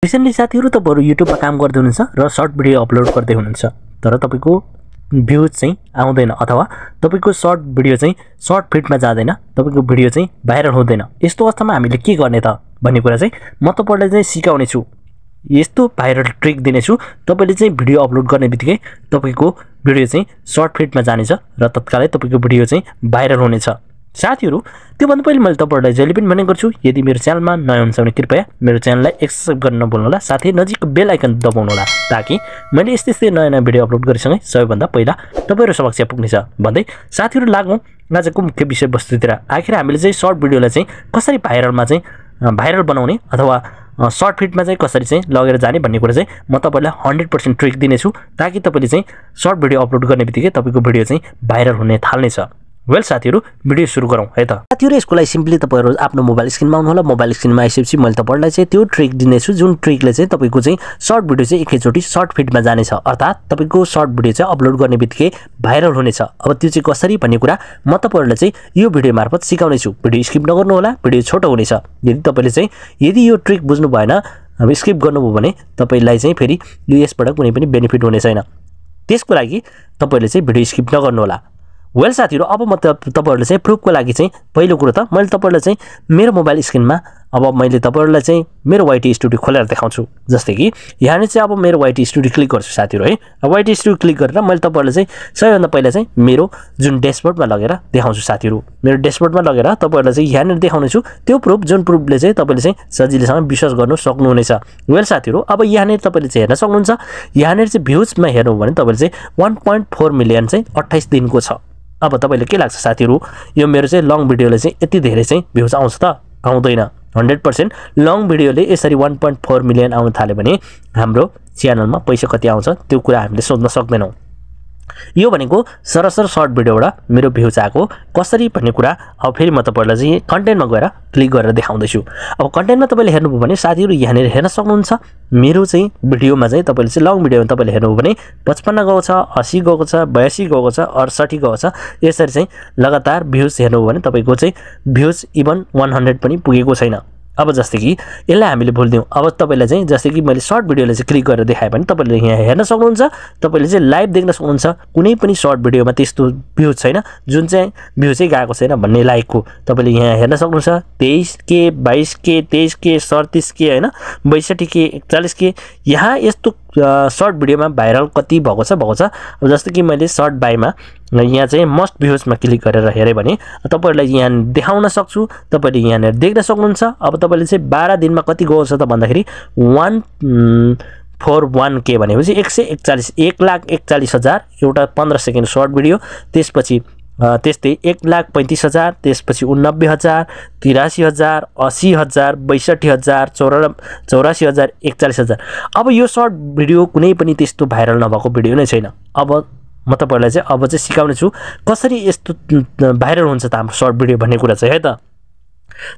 Recently साथीहरु तपाईहरु युट्युबमा काम गर्दै हुनुहुन्छ र सर्ट भिडियो अपलोड गर्दै हुनुहुन्छ तर तपाईको भ्यूज चाहिँ आउँदैन अथवा तपाईको सर्ट भिडियो चाहिँ सर्ट फिटमा जाँदैन तपाईको भिडियो चाहिँ भाइरल हुँदैन। यस्तो अवस्थामा हामीले के गर्ने त भन्ने कुरा चाहिँ म तपाईलाई चाहिँ सिकाउने छु। यस्तो भाइरल ट्रिक दिने छु। तपाईले चाहिँ भिडियो अपलोड गर्ने बित्तिकै तपाईको भिडियो चाहिँ सर्ट फिटमा जानेछ र तत्कालै तपाईको भिडियो चाहिँ भाइरल हुनेछ। साथीहरु त्यो भन्दा पहिले मैले तपाईहरुलाई जहिले पनि भनेको छु यदि मेरो च्यानलमा नयाँ हुनुहुन्छ भने कृपया मेरो च्यानललाई सब्स्क्राइब गर्न नभुल्नु होला साथै नजिकको बेल आइकन दबाउनु होला ताकि मैले यस्तै नयाँ भिडियो अपलोड गरेसँगै सबैभन्दा पहिला तपाईहरु समक्ष पुग्नेछ। भन्दै साथीहरु लागौं आजको मुख्य विषयवस्तुतिर। आखिर हामीले चाहिँ सर्ट भिडियोलाई चाहिँ कसरी भाइरल बनाउने अथवा सर्ट फिटमा चाहिँ कसरी चाहिँ लगेर जाने भन्ने कुरा चाहिँ म तपाईलाई 100% ट्रिक दिनेछु ताकि तपाईले चाहिँ सर्ट भिडियो अपलोड गर्ने बित्तिकै तपाईको भिडियो चाहिँ भाइरल हुने थाल्नेछ। वेल साथीहरु भिडियो सुरु गरौँ है त। साथीहरु यसको लागि सिम्पली तपाईहरु आफ्नो मोबाइल स्क्रिनमा आउनु होला। मोबाइल स्क्रिनमा आइसकेपछि मैले तपाईहरुलाई चाहिँ त्यो ट्रिक दिनेछु जुन ट्रिकले चाहिँ तपाईको चाहिँ सर्ट भिडियो चाहिँ एकैचोटी सर्ट फिटमा जानेछ अर्थात तपाईको सर्ट भिडियो चाहिँ अपलोड गर्ने बित्तिकै भाइरल हुनेछ। अब त्यो चाहिँ कसरी भन्ने कुरा म तपाईहरुलाई चाहिँ यो भिडियो मार्फत सिकाउने छु। भिडियो स्किप नगर्नु होला, भिडियो छोटो हुनेछ। यदि यो ट्रिक बुझ्नु भएन अब स्किप गर्नुभयो भने तपाईलाई चाहिँ फेरि यसबाट कुनै पनि बेनिफिट हुने छैन। त्यसको लागि तपाईले चाहिँ भिडियो स्किप नगर्नु होला। वेल साथीहरु अब म तपाईहरुले चाहिँ प्रुफको लागि चाहिँ पहिलो कुरो त मैले तपाईहरुलाई चाहिँ मेरो मोबाइल स्क्रिनमा अब मैले तपाईहरुलाई चाहिँ मेरो वाइटी स्टुडियो खोलेर देखाउँछु। जस्तै कि यहाँ चाहिँ अब मेरो वाइटी स्टुडियो क्लिक गर्छु साथीहरु है। अब वाइटी स्टुडियो क्लिक गरेर मैले तपाईहरुलाई चाहिँ सबैभन्दा पहिला चाहिँ मेरो जुन ड्याशबोर्डमा लगेर देखाउँछु साथीहरु। मेरो ड्याशबोर्डमा लगेर तपाईहरुलाई चाहिँ यहाँ देखाउने छु त्यो प्रुफ जुन प्रुफले चाहिँ तपाईले चाहिँ सजिलैसँग विश्वास गर्न सक्नुहुनेछ। वेल साथीहरु अब यहाँ तपाईले चाहिँ हेर्न सक्नुहुन्छ। यहाँ चाहिँ भ्यूजमा हेर्नु भने तपाईले चाहिँ 1.4 मिलियन चाहिँ 28 दिनको छ। अब तपाईले के लाग्छ साथीहरु यो मेरो चाहिँ लङ भिडियोले चाहिँ यति धेरै चाहिँ भ्यूज आउँछ त? आउँदैन। 100% लङ भिडियोले यसरी 1.4 मिलियन आउन थाल्यो भने हाम्रो च्यानलमा पैसा कति आउँछ त्यो कुरा हामीले सोच्न सक्दैनौं। यो भनेको सरसर सर्ट भिडियोबाट मेरो भ्यूज आएको कसरी भन्ने कुरा अब फेरि म तपाईहरुलाई चाहिँ कन्टेन्टमा गएर क्लिक गरेर देखाउँदै छु। अब कन्टेन्टमा तपाईले हेर्नुभयो भने साथीहरु यहाँ हेर्न सक्नुहुन्छ मेरो चाहिँ भिडियोमा चाहिँ तपाईले चाहिँ लङ भिडियोमा तपाईले हेर्नुभयो भने 55 गएको छ, 80 गएको छ, 82 गएको छ, 68 गएको छ। यसरी चाहिँ लगातार भ्यूज हेर्नुभयो भने तपाईको चाहिँ भ्यूज इभन 100 पनि पुगेको छैन। अब जस्तै कि यसलाई हामीले भुल्दियौ। अब तपाईलाई चाहिँ जस्तै कि मैले सर्ट भिडियोले चाहिँ क्लिक गरेर देखाए भने तपाईले यहाँ हेर्न सक्नुहुन्छ। तपाईले चाहिँ लाइभ देख्न सक्नुहुन्छ। कुनै पनि सर्ट भिडियोमा त्यस्तो भ्यूज छैन जुन चाहिँ भ्यू चाहिँ गएको छैन भन्ने लाइकको तपाईले यहाँ हेर्न सक्नुहुन्छ। 23K 22K 23K 37K हैन 62K 41K यहाँ यस्तो सर्ट भिडियोमा भाइरल कति भएको छ। अब जस्तै कि मैले सर्ट बाइमा यहाँ चाहिँ मस्ट भ्यूजमा क्लिक गरेर हेरे भने तपाईहरुलाई यहाँ देखाउन सक्छु। तपाईले यहाँ देख्न सक्नुहुन्छ। अब तपाईले चाहिँ 12 दिनमा कति गएको छ त भन्दाखेरि 141K भनेपछि 141,40,000 एउटा 15 सेकेन्ड सर्ट भिडियो। त्यसपछि त्यस्तै 1,35,000 त्यसपछि 89,000 83,000 80,000 62,000 84,000 41,000। अब यो सर्ट भिडियो कुनै पनि त्यस्तो भाइरल नभएको भिडियो नै छैन। अब म तपाईहरुलाई चाहिँ अब चाहिँ सिकाउने छु कसरी यस्तो भाइरल हुन्छ त हाम्रो सर्ट भिडियो भन्ने कुरा चाहिँ है त।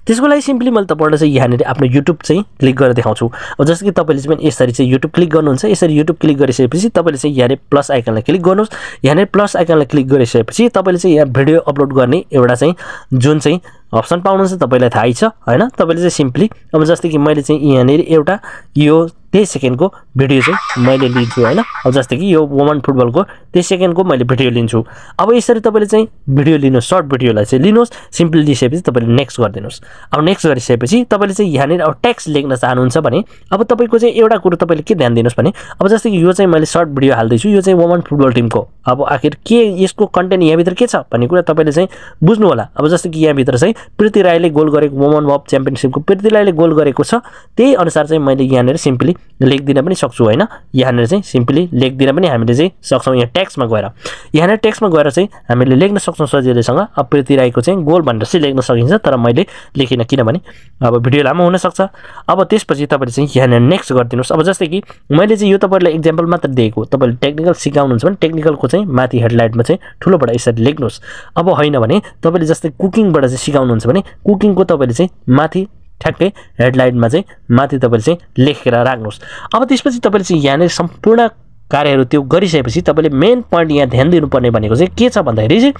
त्यसको लागि सिम्पली मैले तपाईहरुलाई चाहिँ यहाँ आफ्नो युट्युब चाहिँ क्लिक गरेर देखाउँछु। अब जस्तो कि तपाईले चाहिँ यसरी चाहिँ युट्युब क्लिक गर्नुहुन्छ। यसरी युट्युब क्लिक गरिसकेपछि तपाईले चाहिँ यहाँ प्लस आइकनलाई क्लिक गर्नुस्। यहाँ प्लस आइकनलाई क्लिक गरिसकेपछि तपाईले चाहिँ यहाँ भिडियो अपलोड गर्ने एउटा चाहिँ जुन चाहिँ अप्सन पाउनुहुन्छ तपाईलाई थाहै छ हैन। तपाईले चाहिँ सिम्पली अब जस्तै कि मैले चाहिँ यहाँ एउटा यो 23 सेकेन्डको भिडियो चाहिँ मैले लिन्छु हैन। अब जस्तै कि यो वुमन फुटबलको 23 सेकेन्डको मैले भिडियो लिन्छु। अब यसरी तपाईले चाहिँ भिडियो लिनु सर्ट भिडियोलाई चाहिँ लिनुस्। सिम्पली लिएपछि तपाईले नेक्स्ट गरिदिनुस्। अब नेक्स्ट गरिसकेपछि तपाईले चाहिँ यहाँ अब टेक्स्ट लेख्न चाहनुहुन्छ भने अब तपाईको चाहिँ एउटा कुरा तपाईले के ध्यान दिनुस् भने अब जस्तै कि यो चाहिँ मैले सर्ट भिडियो हाल्दै छु यो चाहिँ वुमन फुटबल टिमको। अब आखिर के यसको कन्टेन्ट यहाँ भित्र के छ भन्ने कुरा तपाईले चाहिँ बुझ्नु होला। अब जस्तै कि यहाँ भित्र चाहिँ प्रीति राईले गोल गरेको वुमन वर्ल्ड च्याम्पियनशिपको प्रीति राईले गोल गरेको छ। त्यही अनुसार चाहिँ मैले यहाँ सिम्पली लेख्दिन पनि सक्छु हैन। यहाँ चाहिँ सिम्पली लेख्दिन पनि हामीले चाहिँ सक्छौं। यहाँ टेक्स्टमा गएर चाहिँ हामीले लेख्न सक्छौं सजिलैसँग। अब प्रीति राईको चाहिँ गोल भनेर चाहिँ लेख्न सकिन्छ तर मैले लेखिन किनभने अब भिडियो लामो हुन सक्छ। अब त्यसपछि तपाईले चाहिँ यहाँ नेक्स्ट गरिदिनुस्। अब जस्तै कि मैले चाहिँ यो तपाईहरुलाई एक्जाम्पल मात्र दिएको। तपाईले टेक्निकल सिकाउनुहुन्छ भने टेक्निकलको चाहिँ माथि हेडलाइनमा चाहिँ ठुलोबाट यसरी लेख्नुस्। अब हैन भने तपाईले जस्तै कुकिङबाट चाहिँ सिकाउनुहुन्छ भने कुकिङको तपाईले चाहिँ माथि ठ्याक्कै हेडलाइनमा चाहिँ माथि तपाईले चाहिँ लेखेर राख्नुस्। अब त्यसपछि तपाईले चाहिँ यहाँ सम्पूर्ण कार्यहरु त्यो गरिसकेपछि तपाईले मेन पोइन्ट यहाँ ध्यान दिनुपर्ने भनेको चाहिँ के छ भन्दाखेरि चाहिँ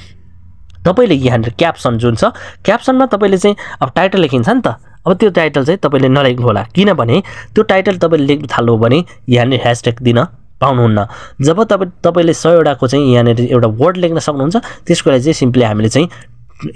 तपाईले यहाँ क्याप्सन जुन छ क्याप्सनमा तपाईले चाहिँ अब टाइटल लेखिन्छ नि त। अब त्यो टाइटल चाहिँ तपाईले नलेख्नु होला किनभने त्यो टाइटल तपाईले लेख्न थाल्नु भने यहाँनिर ह्याशट्याग दिन पाउनुहुन्न जब तपाईले 100 वटाको चाहिँ यहाँनिर एउटा वर्ड लेख्न सक्नुहुन्छ त्यसको लागि चाहिँ सिम्पली हामीले चाहिँ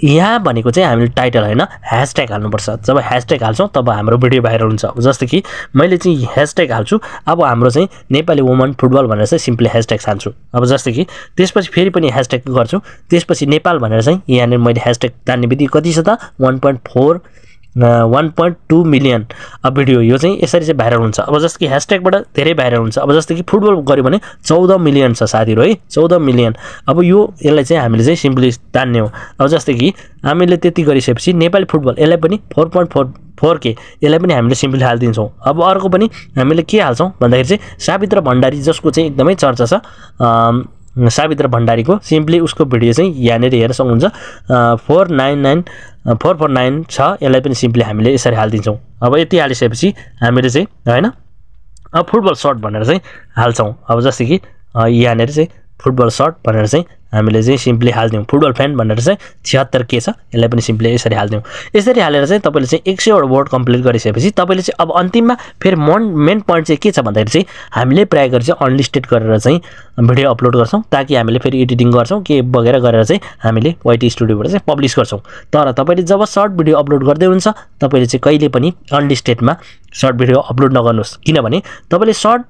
यहाँ भनेको चाहिँ हामीले टाइटल हैन ह्याशट्याग हाल्नुपर्छ जब ह्याशट्याग हाल्छौं तब हाम्रो भिडियो भाइरल हुन्छ जस्तो कि मैले चाहिँ ह्याशट्याग हाल्छु अब हाम्रो चाहिँ नेपाली वुमन फुटबल भनेर चाहिँ सिम्पली ह्याशट्याग हाल्छु अब जस्तो कि त्यसपछि फेरि पनि ह्याशट्याग गर्छु त्यसपछि नेपाल भनेर चाहिँ यहाँनिर मैले ह्याशट्याग तान्ने बित्तिकै कति छ त 1.2 मिलियन अब भिडियो यो चाहिँ यसरी चाहिँ भाइरल हुन्छ अब जस्तो कि ह्याशट्यागबाट धेरै भाइरल हुन्छ अब जस्तो कि फुटबल गर्यो भने 14 मिलियन छ साथीहरु है 14 मिलियन अब यो यसलाई चाहिँ हामीले चाहिँ सिम्पली तान्ने हो अब जस्तो कि हामीले त्यति गरिसकेपछि नेपाली फुटबल यसलाई पनि 4.4K यसलाई पनि हामीले सिम्पली हाल्दिन्छौं अब अर्को पनि हामीले के हाल्छौं भन्दाखेरि चाहिँ सावित्र भण्डारी जसको चाहिँ एकदमै चर्चा छ सावित्र भण्डारीको सिम्पली उसको भिडियो चाहिँ यहाँनिर हेर्न सक्नुहुन्छ 449 छ यसलाई पनि सिम्पली हामीले यसरी हाल्दिन्छौं अब यति हालिसकेपछि हामीले चाहिँ हैन अब फुटबल सर्ट भनेर चाहिँ हाल्छौं अब जस्तो कि यहाँनिर चाहिँ फुटबल सर्ट भनेर चाहिँ हामीले चाहिँ सिम्पली हाल्दियौ फुटबल फ्यान भनेर चाहिँ 76K छ यसलाई पनि सिम्पली यसरी हाल्दियौ यसरी हालेर चाहिँ तपाईले चाहिँ 100 वटा वर्ड कम्प्लिट गरिसकेपछि तपाईले चाहिँ अब अन्तिममा फेरि मेन पोइन्ट चाहिँ के छ भन्दाखेरि चाहिँ हामीले प्राय गरी चाहिँ अनलिस्टेड गरेर चाहिँ भिडियो अपलोड गर्छौं ताकि हामीले फेरि एडिटिङ गर्छौं के वगैरा गरेर चाहिँ हामीले वाइटी स्टुडियोबाट चाहिँ पब्लिश गर्छौं तर तपाईले जब सर्ट भिडियो अपलोड गर्दै हुन्छ तपाईले चाहिँ कहिले पनि अनलिस्टेडमा सर्ट भिडियो अपलोड नगर्नुस् किनभने तपाईले सर्ट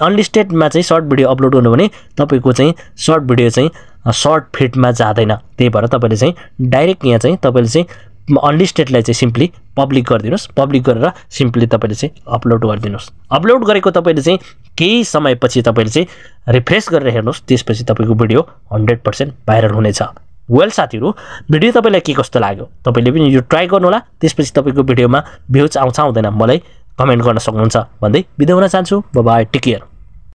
अनलिस्टेडमा चाहिँ सर्ट भिडियो अपलोड गर्नु भने तपाईको चाहिँ सर्ट भिडियो चाहिँ सर्ट फिडमा जाँदैन त्यही भएर तपाईले चाहिँ डाइरेक्ट यहाँ चाहिँ तपाईले चाहिँ अनलिस्टेडलाई चाहिँ सिम्पली पब्लिक गरिदिनुस् पब्लिक गरेर सिम्पली तपाईले चाहिँ अपलोड गरिदिनुस् अपलोड गरेको तपाईले चाहिँ केही समयपछि तपाईले चाहिँ रिफ्रेश गरेर हेर्नुस् त्यसपछि तपाईको भिडियो 100% भाइरल हुनेछ वेल साथीहरु भिडियो तपाईलाई के कस्तो लाग्यो तपाईले पनि यो ट्राई गर्नु होला त्यसपछि तपाईको भिडियोमा भ्यूज आउँछ आउँदैन मलाई कमेन्ट गर्न सक्नुहुन्छ भन्दै बिदा हुन चाहन्छु बाइ बाइ टेक केयर